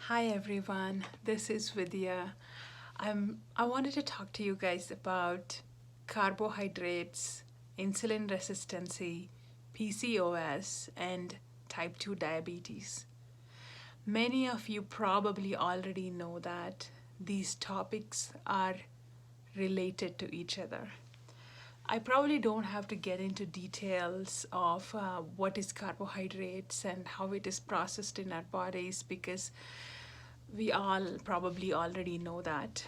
Hi everyone, this is Vidya. I wanted to talk to you guys about carbohydrates, insulin resistancy, PCOS, and type 2 diabetes. Many of you probably already know that these topics are related to each other. I probably don't have to get into details of what is carbohydrates and how it is processed in our bodies because we all probably already know that.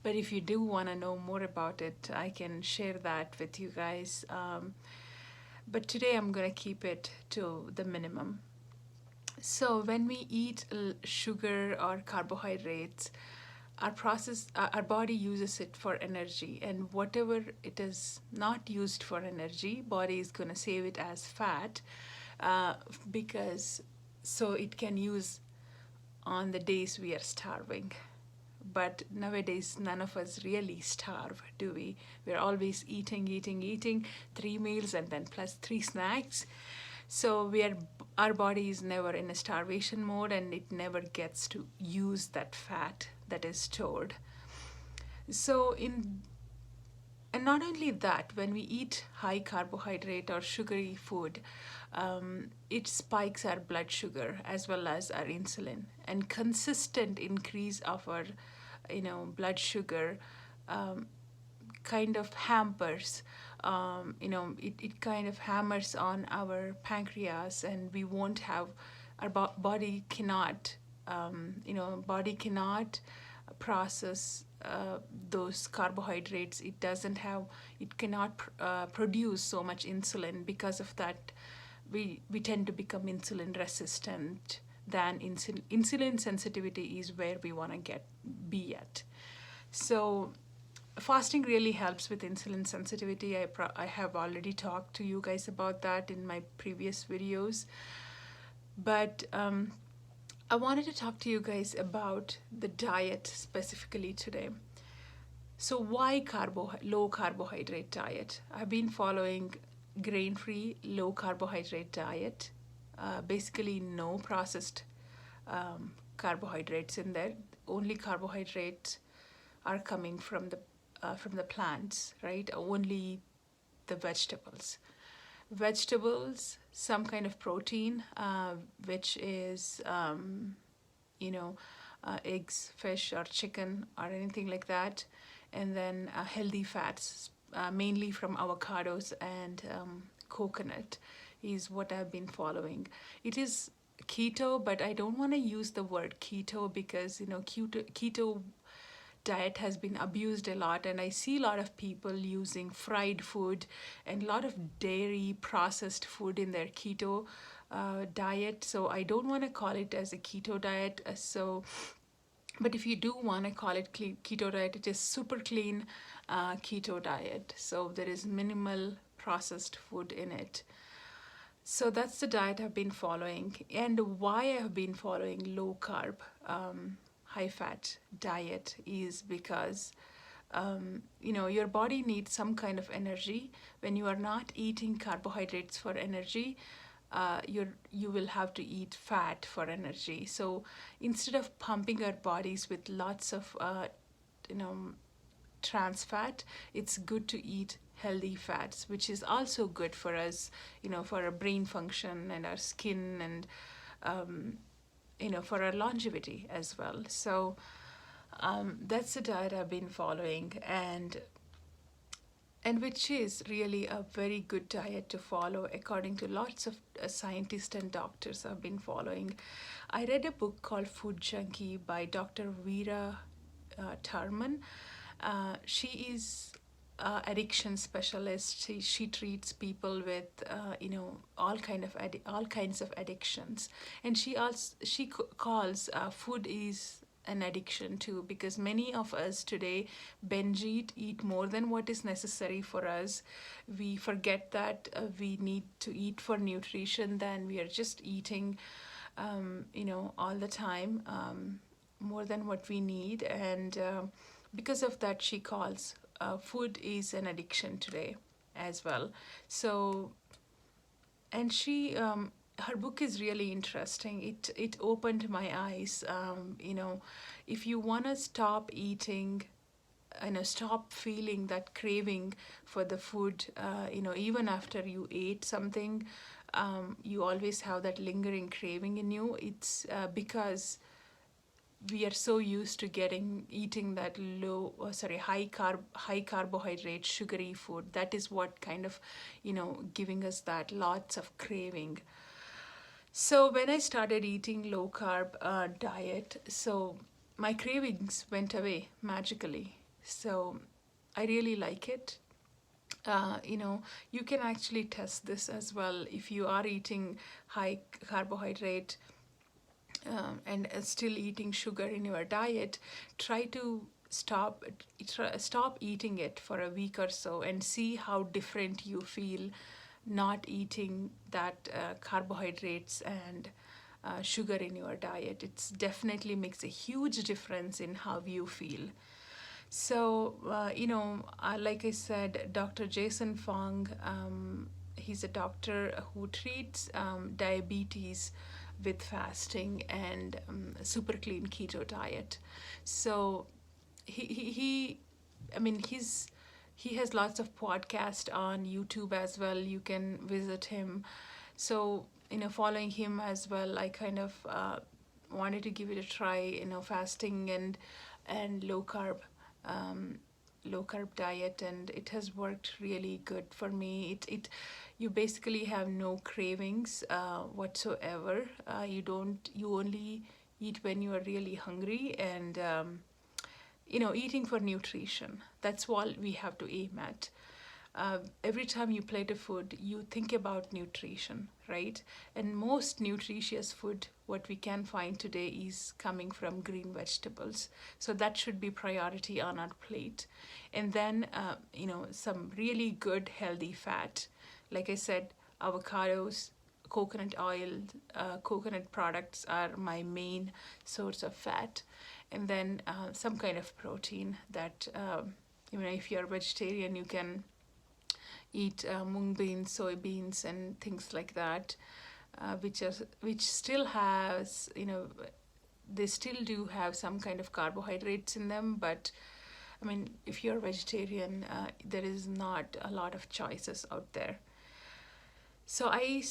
But if you do want to know more about it, I can share that with you guys. But today I'm going to keep it to the minimum. So when we eat sugar or carbohydrates, our body uses it for energy, and whatever it is not used for energy, body is going to save it as fat, because so it can use on the days we are starving. But nowadays, none of us really starve, do we? We're always eating, 3 meals and then plus 3 snacks. So our body is never in a starvation mode and it never gets to use that fat that is stored. So in and not only that, when we eat high carbohydrate or sugary food, it spikes our blood sugar as well as our insulin. And consistent increase of our, blood sugar kind of hampers, it kind of hammers on our pancreas, and we won't have our body cannot process those carbohydrates. It cannot produce so much insulin. Because of that, we tend to become insulin resistant. Than insulin sensitivity is where we want to be at. So fasting really helps with insulin sensitivity. I have already talked to you guys about that in my previous videos. But I wanted to talk to you guys about the diet specifically today. So why low carbohydrate diet? I've been following grain-free, low carbohydrate diet. Basically, no processed carbohydrates in there. Only carbohydrates are coming from the plants, right? Only the vegetables. Vegetables, some kind of protein, which is eggs, fish, or chicken, or anything like that, and then healthy fats, mainly from avocados and coconut, is what I've been following. It is keto, but I don't want to use the word keto because keto diet has been abused a lot, and I see a lot of people using fried food and a lot of dairy processed food in their keto diet. So I don't want to call it as a keto diet. But if you do want to call it keto diet, it is super clean keto diet. So there is minimal processed food in it. So that's the diet I've been following, and why I've been following low carb, high fat diet is because your body needs some kind of energy. When you are not eating carbohydrates for energy, you will have to eat fat for energy. So instead of pumping our bodies with lots of you know trans fat, it's good to eat healthy fats, which is also good for us, for our brain function and our skin, and for our longevity as well. So that's the diet I've been following, and which is really a very good diet to follow according to lots of scientists and doctors have been following. I read a book called Food Junkie by Dr. Vera Tarman. She is addiction specialist. She treats people with all kinds of addictions, and she calls food is an addiction too, because many of us today binge eat more than what is necessary for us. We forget that we need to eat for nutrition, then we are just eating all the time, more than what we need. And because of that, she calls food is an addiction today as well. So, and her book is really interesting. It opened my eyes. If you want to stop eating, stop feeling that craving for the food, even after you ate something, you always have that lingering craving in you. It's because we are so used to eating that high carbohydrate sugary food. That is what kind of giving us that lots of craving. So when I started eating low carb diet, so my cravings went away magically. So I really like it. You can actually test this as well. If you are eating high carbohydrate and still eating sugar in your diet, try to stop eating it for a week or so and see how different you feel not eating that carbohydrates and sugar in your diet. It's definitely makes a huge difference in how you feel. So, like I said, Dr. Jason Fung, he's a doctor who treats diabetes with fasting and super clean keto diet. So, he I mean, he has lots of podcasts on YouTube as well. You can visit him. So, following him as well, I kind of wanted to give it a try. Fasting and low carb diet, and it has worked really good for me. It you basically have no cravings whatsoever. You only eat when you are really hungry, and eating for nutrition. That's all we have to aim at. Every time you plate a food, you think about nutrition, right? And most nutritious food, what we can find today, is coming from green vegetables. So that should be priority on our plate. And then, some really good healthy fat. Like I said, avocados, coconut oil, coconut products are my main source of fat. And then some kind of protein that, if you're a vegetarian, you can eat mung beans, soybeans, and things like that, which still has, they still do have some kind of carbohydrates in them. But I mean, if you're a vegetarian, there is not a lot of choices out there. So I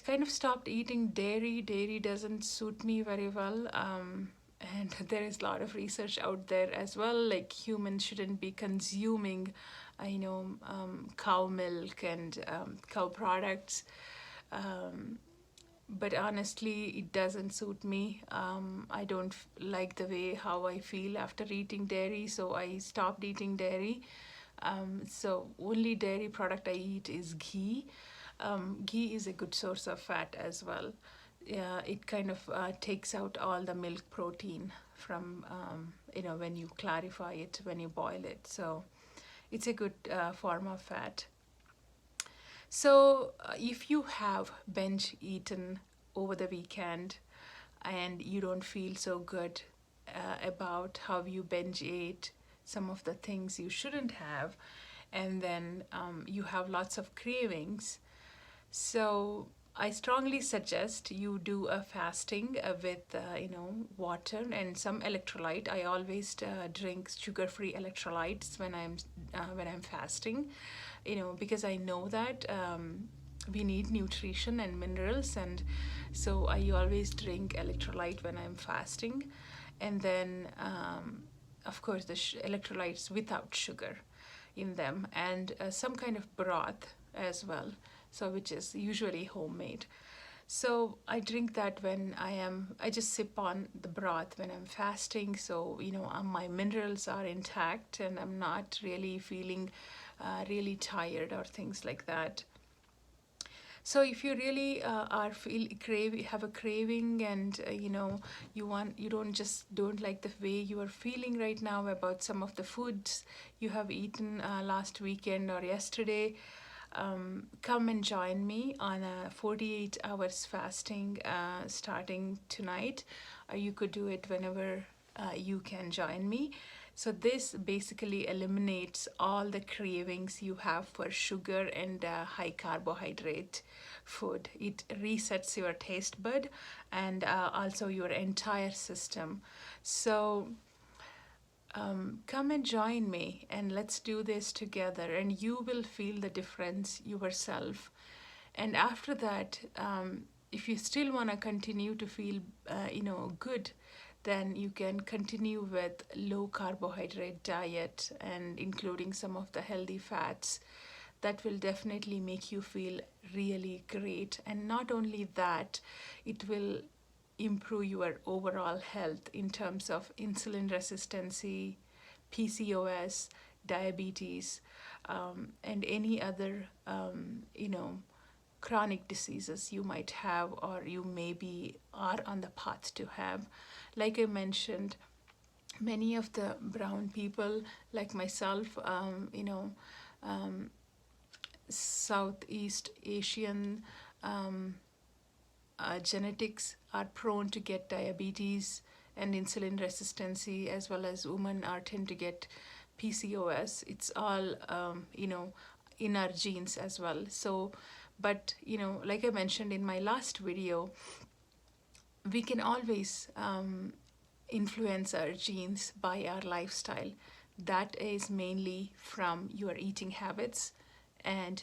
kind of stopped eating dairy. Dairy doesn't suit me very well. And there is a lot of research out there as well, like humans shouldn't be consuming cow milk and cow products. But honestly, it doesn't suit me. I don't like the way how I feel after eating dairy, so I stopped eating dairy. So only dairy product I eat is ghee. Ghee is a good source of fat as well. Yeah, it kind of takes out all the milk protein from when you clarify it, when you boil it. So it's a good form of fat. So if you have binge eaten over the weekend and you don't feel so good about how you binge ate some of the things you shouldn't have, and then you have lots of cravings, so I strongly suggest you do a fasting with water and some electrolyte. I always drink sugar-free electrolytes when I'm fasting, because I know that we need nutrition and minerals, and so I always drink electrolyte when I'm fasting, and then of course the electrolytes without sugar in them, and some kind of broth as well, so which is usually homemade. So I drink that when I just sip on the broth when I'm fasting, so my minerals are intact and I'm not really feeling really tired or things like that. So if you really have a craving, and you don't like the way you are feeling right now about some of the foods you have eaten last weekend or yesterday, come and join me on a 48 hours fasting starting tonight. You could do it whenever you can join me. So this basically eliminates all the cravings you have for sugar and high carbohydrate food. It resets your taste bud and also your entire system. So come and join me and let's do this together, and you will feel the difference yourself. And after that, if you still want to continue to feel good, then you can continue with low carbohydrate diet and including some of the healthy fats. That will definitely make you feel really great. And not only that, it will improve your overall health in terms of insulin resistancy, PCOS, diabetes, and any other chronic diseases you might have or you maybe are on the path to have. Like I mentioned, many of the brown people like myself, Southeast Asian genetics are prone to get diabetes and insulin resistancy, as well as women are tend to get PCOS. It's all in our genes as well. So, but like I mentioned in my last video, we can always influence our genes by our lifestyle. That is mainly from your eating habits and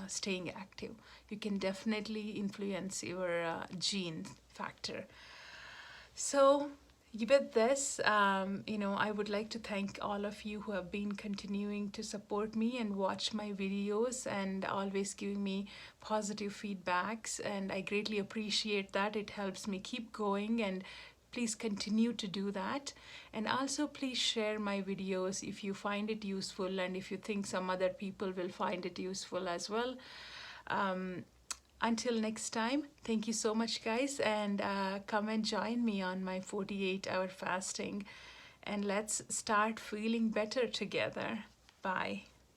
staying active. You can definitely influence your gene factor. So with this, I would like to thank all of you who have been continuing to support me and watch my videos and always giving me positive feedbacks. And I greatly appreciate that. It helps me keep going, and please continue to do that. And also please share my videos if you find it useful and if you think some other people will find it useful as well. Until next time, thank you so much, guys, and come and join me on my 48-hour fasting, and let's start feeling better together. Bye.